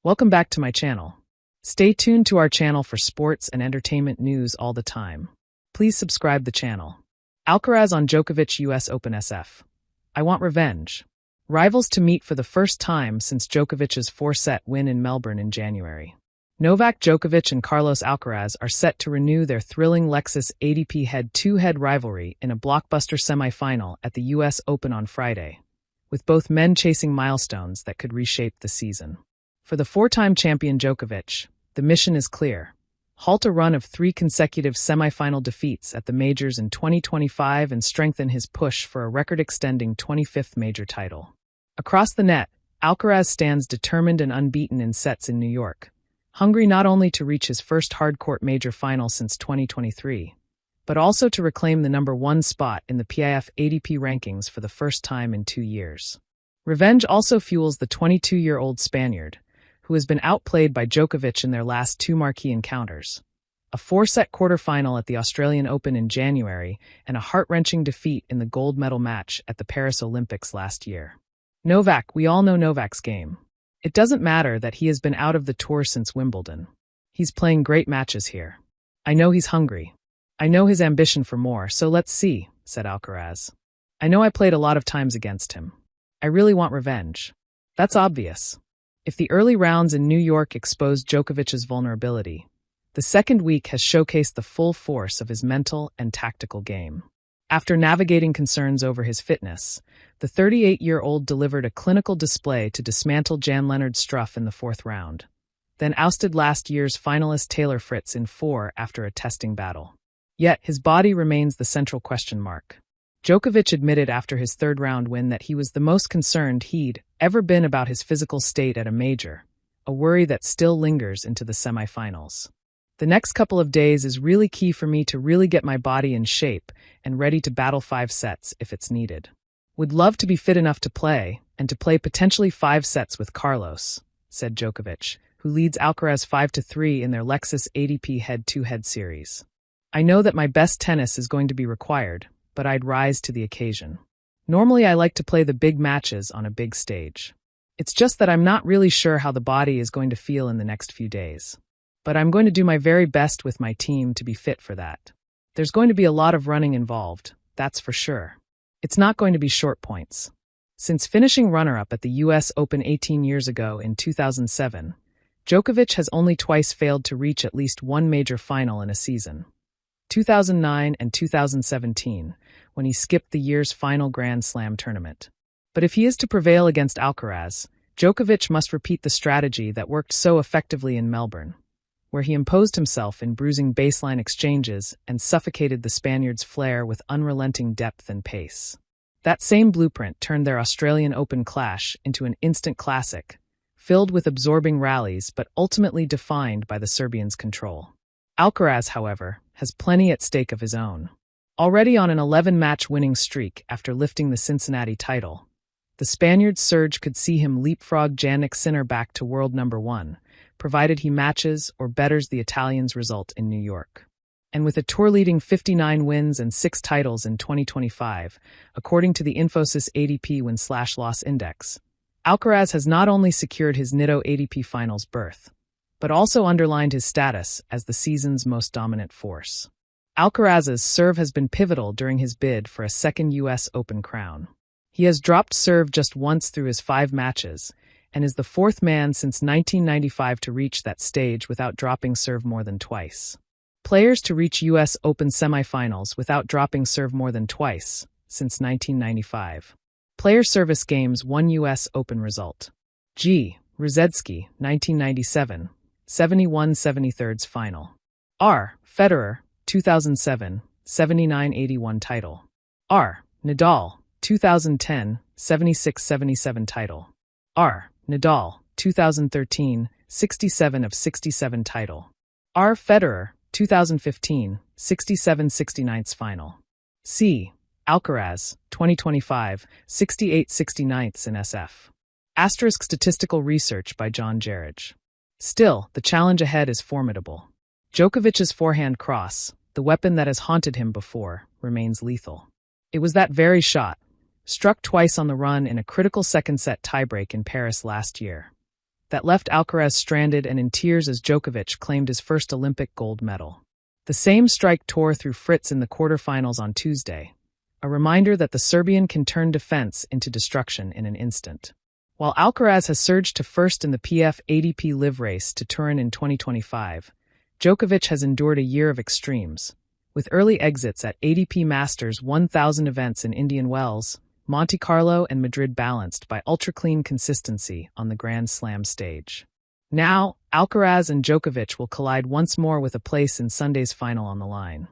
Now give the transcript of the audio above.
Welcome back to my channel. Stay tuned to our channel for sports and entertainment news all the time. Please subscribe the channel. Alcaraz on Djokovic US Open SF. I want revenge. Rivals to meet for the first time since Djokovic's 4-set win in Melbourne in January. Novak Djokovic and Carlos Alcaraz are set to renew their thrilling Lexus ATP Head2Head rivalry in a blockbuster semifinal at the US Open on Friday, with both men chasing milestones that could reshape the season. For the four-time champion Djokovic, the mission is clear. Halt a run of 3 consecutive semifinal defeats at the majors in 2025 and strengthen his push for a record-extending 25th major title. Across the net, Alcaraz stands determined and unbeaten in sets in New York, hungry not only to reach his first hard-court major final since 2023, but also to reclaim the #1 spot in the PIF ATP Rankings for the first time in 2 years. Revenge also fuels the 22-year-old Spaniard, who has been outplayed by Djokovic in their last 2 marquee encounters, a 4-set quarterfinal at the Australian Open in January and a heart-wrenching defeat in the gold medal match at the Paris Olympics last year. Novak, we all know Novak's game. It doesn't matter that he has been out of the tour since Wimbledon. He's playing great matches here. I know he's hungry. I know his ambition for more, so let's see, said Alcaraz. I know I played a lot of times against him. I really want revenge. That's obvious. If the early rounds in New York exposed Djokovic's vulnerability, the second week has showcased the full force of his mental and tactical game. After navigating concerns over his fitness, the 38-year-old delivered a clinical display to dismantle Jan-Lennard Struff in the 4th round, then ousted last year's finalist Taylor Fritz in 4 after a testing battle. Yet, his body remains the central question mark. Djokovic admitted after his 3rd-round win that he was the most concerned he'd ever been about his physical state at a major, a worry that still lingers into the semifinals. The next couple of days is really key for me to really get my body in shape and ready to battle 5 sets if it's needed. Would love to be fit enough to play, and to play potentially 5 sets with Carlos, said Djokovic, who leads Alcaraz 5-3 in their Lexus ATP Head2Head series. I know that my best tennis is going to be required, but I'd rise to the occasion. Normally I like to play the big matches on a big stage. It's just that I'm not really sure how the body is going to feel in the next few days. But I'm going to do my very best with my team to be fit for that. There's going to be a lot of running involved, that's for sure. It's not going to be short points. Since finishing runner-up at the US Open 18 years ago in 2007, Djokovic has only twice failed to reach at least one major final in a season. 2009 and 2017, when he skipped the year's final Grand Slam tournament. But if he is to prevail against Alcaraz, Djokovic must repeat the strategy that worked so effectively in Melbourne, where he imposed himself in bruising baseline exchanges and suffocated the Spaniard's flair with unrelenting depth and pace. That same blueprint turned their Australian Open clash into an instant classic, filled with absorbing rallies but ultimately defined by the Serbian's control. Alcaraz, however, has plenty at stake of his own. Already on an 11-match winning streak after lifting the Cincinnati title, the Spaniard's surge could see him leapfrog Jannik Sinner back to world #1, provided he matches or betters the Italian's result in New York. And with a tour-leading 59 wins and 6 titles in 2025, according to the Infosys ATP win/loss index, Alcaraz has not only secured his Nitto ATP Finals berth, but also underlined his status as the season's most dominant force. Alcaraz's serve has been pivotal during his bid for a second US Open crown. He has dropped serve just once through his 5 matches, and is the 4th man since 1995 to reach that stage without dropping serve more than twice. Players to reach US Open semifinals without dropping serve more than twice since 1995. Player service games 1 US Open result. G. Ruzetsky, 1997. 71-73 final. R. Federer, 2007, 79-81 title. R. Nadal, 2010, 76-77 title. R. Nadal, 2013, 67-67 title. R. Federer, 2015, 67-69 final. C. Alcaraz, 2025, 68-69 in SF. Asterisk statistical research by John Jarrage. Still, the challenge ahead is formidable. Djokovic's forehand cross, the weapon that has haunted him before, remains lethal. It was that very shot, struck twice on the run in a critical second-set tiebreak in Paris last year, that left Alcaraz stranded and in tears as Djokovic claimed his first Olympic gold medal. The same strike tore through Fritz in the quarterfinals on Tuesday, a reminder that the Serbian can turn defense into destruction in an instant. While Alcaraz has surged to first in the PIF ATP Live race to Turin in 2025, Djokovic has endured a year of extremes, with early exits at ATP Masters 1000 events in Indian Wells, Monte Carlo and Madrid balanced by ultra-clean consistency on the Grand Slam stage. Now, Alcaraz and Djokovic will collide once more with a place in Sunday's final on the line.